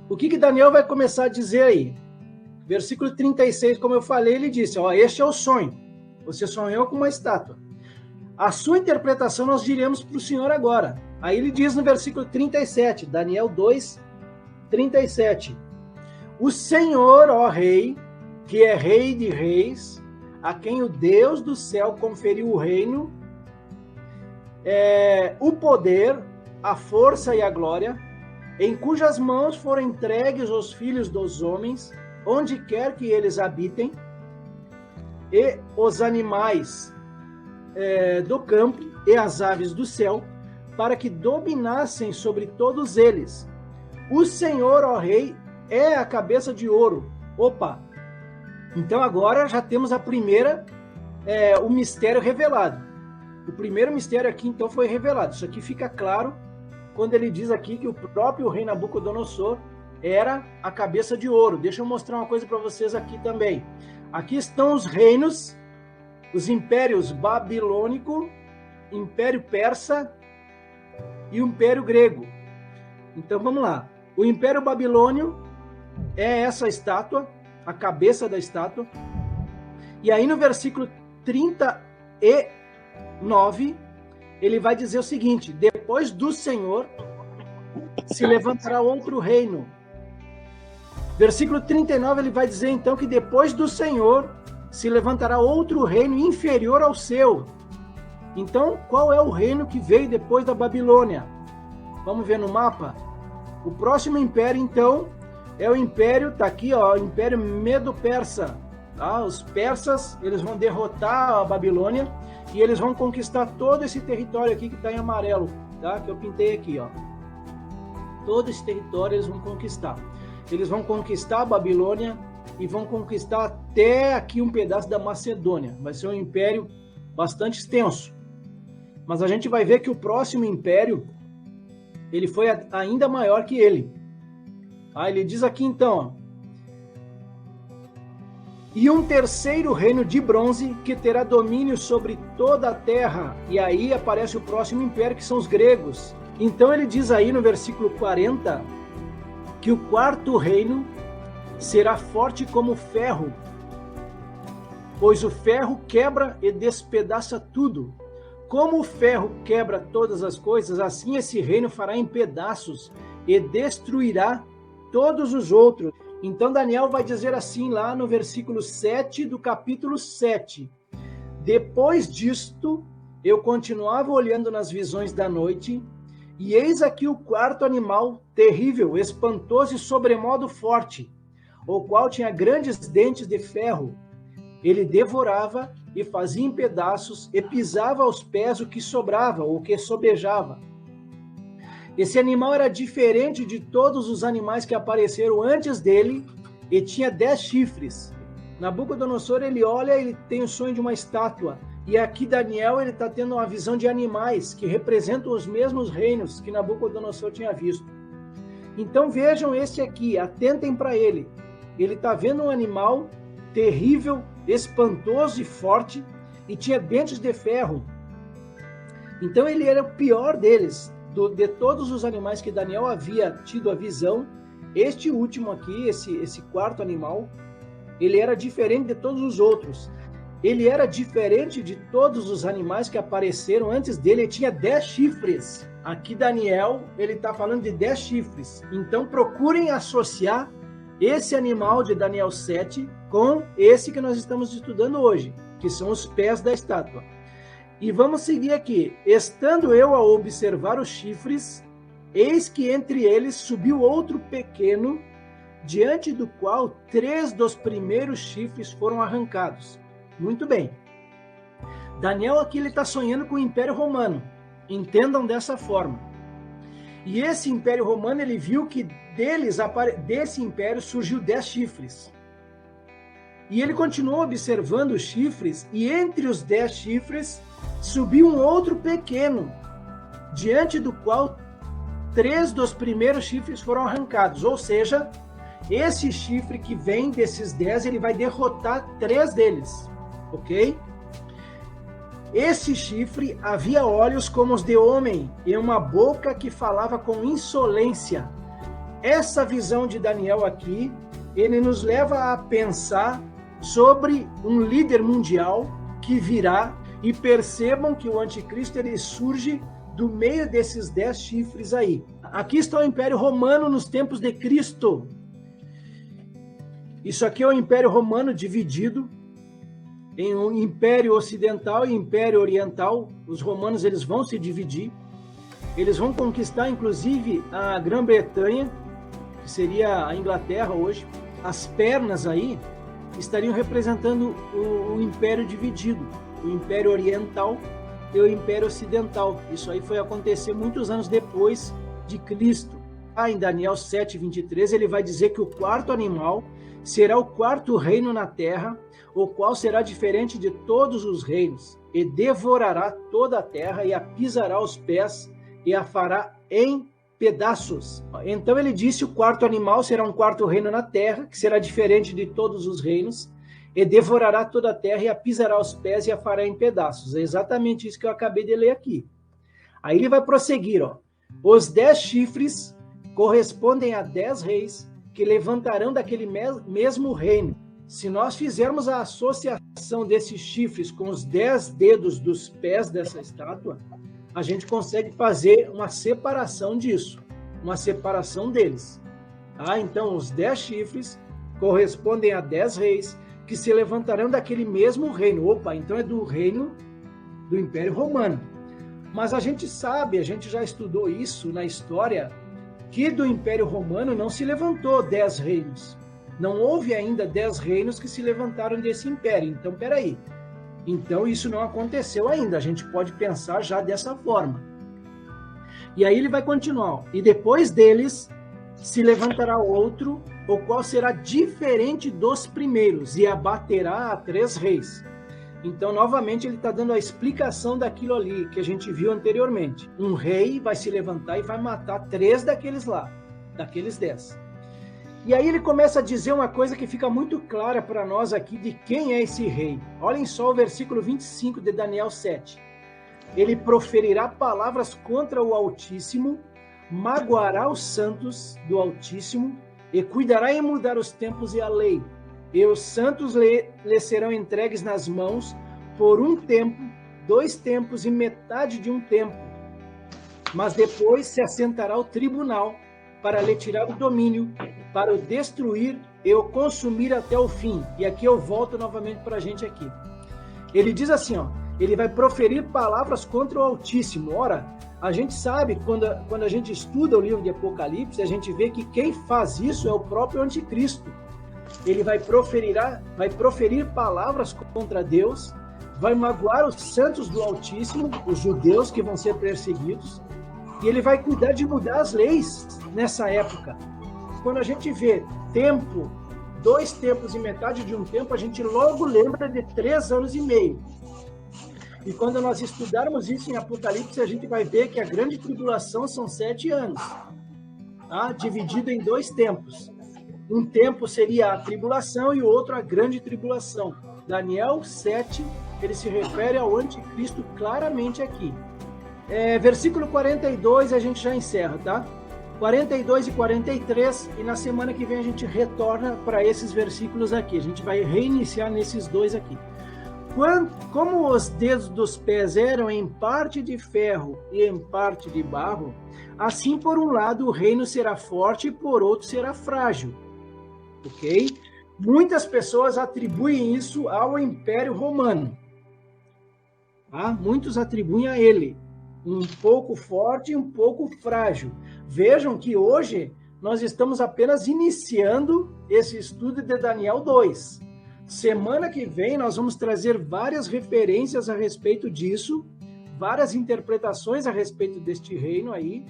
O que Daniel vai começar a dizer aí? Versículo 36, como eu falei, ele disse, este é o sonho. Você sonhou com uma estátua. A sua interpretação nós diremos para o Senhor agora. Aí ele diz no versículo 37, Daniel 2, 37. O Senhor, ó Rei, que é Rei de reis, a quem o Deus do céu conferiu o reino, o poder, a força e a glória, em cujas mãos foram entregues os filhos dos homens, onde quer que eles habitem, e os animais do campo e as aves do céu, para que dominassem sobre todos eles. O Senhor, ó Rei, é a cabeça de ouro. Opa! Então agora já temos a primeira, o mistério revelado. O primeiro mistério aqui então foi revelado. Isso aqui fica claro quando ele diz aqui que o próprio rei Nabucodonosor era a cabeça de ouro. Deixa eu mostrar uma coisa para vocês aqui também. Aqui estão os reinos, os impérios babilônico, império persa e o império grego. Então vamos lá. O império babilônio é essa estátua, a cabeça da estátua. E aí no versículo 39, ele vai dizer o seguinte: depois do Senhor se levantará outro reino. Versículo 39, ele vai dizer então que depois do Senhor se levantará outro reino inferior ao seu. Então, qual é o reino que veio depois da Babilônia? Vamos ver no mapa? O próximo império, então, é o império, tá aqui, ó, o império Medo-Persa. Tá? Os persas, eles vão derrotar a Babilônia e eles vão conquistar todo esse território aqui que está em amarelo, tá? Que eu pintei aqui, ó. Todo esse território eles vão conquistar. Eles vão conquistar a Babilônia e vão conquistar até aqui um pedaço da Macedônia. Vai ser um império bastante extenso. Mas a gente vai ver que o próximo império, ele foi ainda maior que ele. Ele diz aqui então, e um terceiro reino de bronze que terá domínio sobre toda a terra. E aí aparece o próximo império, que são os gregos. Então ele diz aí no versículo 40 que o quarto reino será forte como ferro, pois o ferro quebra e despedaça tudo. Como o ferro quebra todas as coisas, assim esse reino fará em pedaços e destruirá todos os outros. Então Daniel vai dizer assim lá no versículo 7 do capítulo 7. Depois disto, eu continuava olhando nas visões da noite, e eis aqui o quarto animal, terrível, espantoso e sobremodo forte, o qual tinha grandes dentes de ferro. Ele devorava e fazia em pedaços e pisava aos pés o que sobrava, ou o que sobejava. Esse animal era diferente de todos os animais que apareceram antes dele e tinha 10 chifres. Nabucodonosor, ele olha, ele tem o sonho de uma estátua. E aqui Daniel, ele está tendo uma visão de animais que representam os mesmos reinos que Nabucodonosor tinha visto. Então vejam esse aqui, atentem para ele. Ele está vendo um animal terrível, espantoso e forte, e tinha dentes de ferro. Então ele era o pior deles. De todos os animais que Daniel havia tido a visão, este último aqui, esse quarto animal, ele era diferente de todos os outros. Ele era diferente de todos os animais que apareceram antes dele. Ele tinha 10 chifres. Aqui Daniel, ele está falando de 10 chifres. Então procurem associar esse animal de Daniel 7 com esse que nós estamos estudando hoje, que são os pés da estátua. E vamos seguir aqui. Estando eu a observar os chifres, eis que entre eles subiu outro pequeno, diante do qual 3 dos primeiros chifres foram arrancados. Muito bem. Daniel aqui ele está sonhando com o Império Romano. Entendam dessa forma. E esse Império Romano, ele viu que desse império surgiu 10 chifres. E ele continuou observando os chifres, e entre os 10 chifres subiu um outro pequeno, diante do qual 3 dos primeiros chifres foram arrancados. Ou seja, esse chifre que vem desses 10, ele vai derrotar 3 deles. Ok? Esse chifre havia olhos como os de homem e uma boca que falava com insolência. essa visão de Daniel aqui, ele nos leva a pensar sobre um líder mundial que virá, e percebam que o anticristo ele surge do meio desses 10 chifres aí. Aqui está o Império Romano nos tempos de Cristo. Isso aqui é o Império Romano dividido em um Império Ocidental e Império Oriental. Os romanos eles vão se dividir. Eles vão conquistar, inclusive, a Grã-Bretanha, que seria a Inglaterra hoje. As pernas aí estariam representando o Império dividido, o Império Oriental e o Império Ocidental. Isso aí foi acontecer muitos anos depois de Cristo. Em Daniel 7:23, ele vai dizer que o quarto animal será o quarto reino na terra, o qual será diferente de todos os reinos, e devorará toda a terra, e a pisará aos pés, e a fará em pedaços. Então ele disse: o quarto animal será um quarto reino na terra, que será diferente de todos os reinos, e devorará toda a terra, e a pisará aos pés, e a fará em pedaços. É exatamente isso que eu acabei de ler aqui. Aí ele vai prosseguir, ó. Os 10 chifres correspondem a 10 reis que levantarão daquele mesmo reino. Se nós fizermos a associação desses chifres com os 10 dedos dos pés dessa estátua, a gente consegue fazer uma separação disso, uma separação deles. Então, os 10 chifres correspondem a 10 reis que se levantarão daquele mesmo reino. Opa, então é do reino do Império Romano. Mas a gente sabe, a gente já estudou isso na história, que do Império Romano não se levantou 10 reinos. Não houve ainda 10 reinos que se levantaram desse império. Então, peraí. Então, isso não aconteceu ainda. A gente pode pensar já dessa forma. E aí ele vai continuar. E depois deles se levantará outro, o qual será diferente dos primeiros, e abaterá a 3 reis. Então, novamente, ele está dando a explicação daquilo ali que a gente viu anteriormente. Um rei vai se levantar e vai matar 3 daqueles lá, daqueles 10. E aí ele começa a dizer uma coisa que fica muito clara para nós aqui de quem é esse rei. Olhem só o versículo 25 de Daniel 7. Ele proferirá palavras contra o Altíssimo, magoará os santos do Altíssimo, e cuidará em mudar os tempos e a lei. E os santos lhe serão entregues nas mãos por um tempo, 2 tempos e metade de um tempo. Mas depois se assentará o tribunal para lhe tirar o domínio, para o destruir e o consumir até o fim. E aqui eu volto novamente para a gente aqui. Ele diz assim, ó, ele vai proferir palavras contra o Altíssimo. Ora, a gente sabe, quando a gente estuda o livro de Apocalipse, a gente vê que quem faz isso é o próprio Anticristo. Ele vai proferir palavras contra Deus, vai magoar os santos do Altíssimo, os judeus que vão ser perseguidos, e ele vai cuidar de mudar as leis nessa época. Quando a gente vê tempo, 2 tempos e metade de um tempo, a gente logo lembra de 3 anos e meio. E quando nós estudarmos isso em Apocalipse, a gente vai ver que a grande tribulação são 7 anos, tá? Dividido em 2 tempos. Um tempo seria a tribulação e o outro a grande tribulação. Daniel 7, ele se refere ao anticristo claramente aqui. Versículo 42 a gente já encerra, tá? 42 e 43, e na semana que vem a gente retorna para esses versículos aqui. A gente vai reiniciar nesses 2 aqui. Como os dedos dos pés eram em parte de ferro e em parte de barro, assim por um lado o reino será forte e por outro será frágil. Ok? Muitas pessoas atribuem isso ao Império Romano. Tá? Muitos atribuem a ele. Um pouco forte e um pouco frágil. Vejam que hoje nós estamos apenas iniciando esse estudo de Daniel 2. Semana que vem nós vamos trazer várias referências a respeito disso, várias interpretações a respeito deste reino aí,